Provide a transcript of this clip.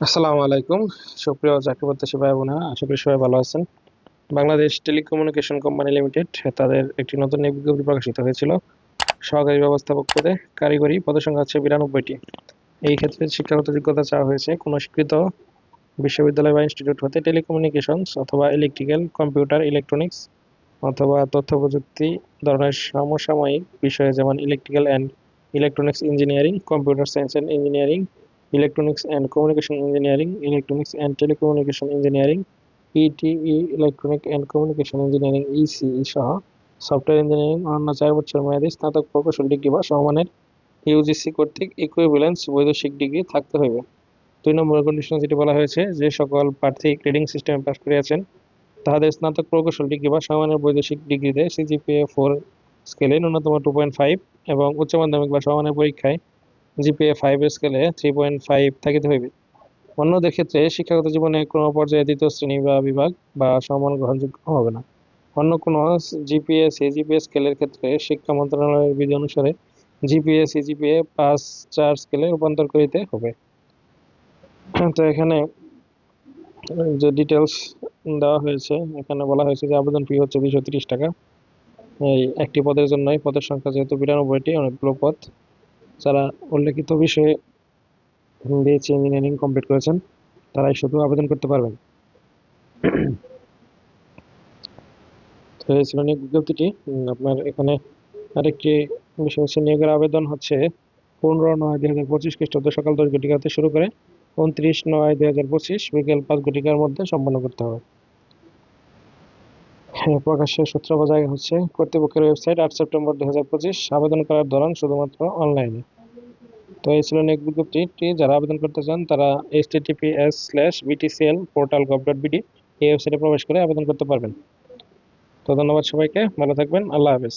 আসসালামু আলাইকুম। সুপ্রিয় চাকরি প্রত্যাশী ভাই বোনেরা, আশা করি সবাই ভালো আছেন। বাংলাদেশ টেলিকমিউনিকেশন কোম্পানি লিমিটেড তাদের একটি নতুন নিয়োগ বিজ্ঞপ্তি প্রকাশিত হয়েছিল। সহকারী ব্যবস্থাপক পদে কারিগরি পদসংখ্যা হচ্ছে 92টি। এই ক্ষেত্রে শিক্ষাগত যোগ্যতা চাওয়া হয়েছে কোনো স্বীকৃত বিশ্ববিদ্যালয় বা ইনস্টিটিউট হতে টেলিকমিউনিকেশনস অথবা ইলেকট্রিক্যাল, কম্পিউটার, ইলেকট্রনিক্স অথবা তথ্য প্রযুক্তি ধরনের সমসাময়িক বিষয়ে, যেমন electrical and electronics engineering, computer science and engineering, electronics and communication engineering, electronics and telecommunication engineering, ইটিই, electronic and communication engineering ECE সহ সফটওয়্যার ইঞ্জিনিয়ারিং অন্যান্য 4 বছর মেয়াদী স্নাতক প্রকৌশল ডিগ্রি বা সমমানের ইউজিসি কর্তৃক ইকুইভ্যালেন্স বৈদেশিক ডিগ্রি থাকতে হবে। 2 নম্বর কন্ডিশন যেটি বলা হয়েছে, যে সকল প্রার্থী গ্রেডিং সিস্টেমে পাশ করিয়াছেন তাহাদের স্নাতক প্রকৌশল ডিগ্রি বা সমমানের বৈদেশিক ডিগ্রিতে সিজিপিএ 4 স্কেলে ন্যূনতম 2.5 এবং উচ্চ মাধ্যমিক বা সমমানের পরীক্ষায় জিপিএ 5 স্কেলে 3.5 থাকিতে হইবে। অন্যদের ক্ষেত্রে শিক্ষাগত জীবনে কোনো পর্যায়ে দ্বিতীয় শ্রেণী বা বিভাগ বা সমমান গ্রহণযোগ্য হবে না। অন্য কোনো জিপিএ স্কেলের ক্ষেত্রে শিক্ষা মন্ত্রণালয়ের বিধি অনুসারে জিপিএ 5/4 স্কেলে রূপান্তর করিতে হবে। তো এখানে যে ডিটেলস দেওয়া হয়েছে, এখানে বলা হয়েছে যে আবেদন ফি হচ্ছে 230 টাকা। এই একটি পদের জন্য পদের সংখ্যা যেহেতু 92টি, অনেকগুলো পদ, যারা উল্লেখিত বিষয়ে বিএসসি ইঞ্জিনিয়ারিং কমপ্লিট করেছেন তারাই শুধু আবেদন করতে পারবেন। তো এই ছিল নিয়োগ বিজ্ঞপ্তিটি। আপনার এখানে আরেকটি বিষয় হচ্ছে, নিয়োগের আবেদন হচ্ছে 15/9/2025 খ্রিস্টাব্দ সকাল 10 ঘটিকা হতে শুরু করে 29/9/2025 বিকেল 5 ঘটিকার মধ্যে সম্পন্ন করতে হবে। প্রকাশের সূত্র বা জায়গা হচ্ছে কর্তৃপক্ষের ওয়েবসাইট, 8 সেপ্টেম্বর 2025। আবেদন করার ধরন শুধুমাত্র অনলাইনে। তো এই ছিল নিয়োগ বিজ্ঞপ্তিটি। যারা আবেদন করতে চান তারা https://btcl.portal.gov.bd এই ওয়েবসাইটে প্রবেশ করে আবেদন করতে পারবেন। তো ধন্যবাদ সবাইকে, ভালো থাকবেন, আল্লাহ হাফেজ।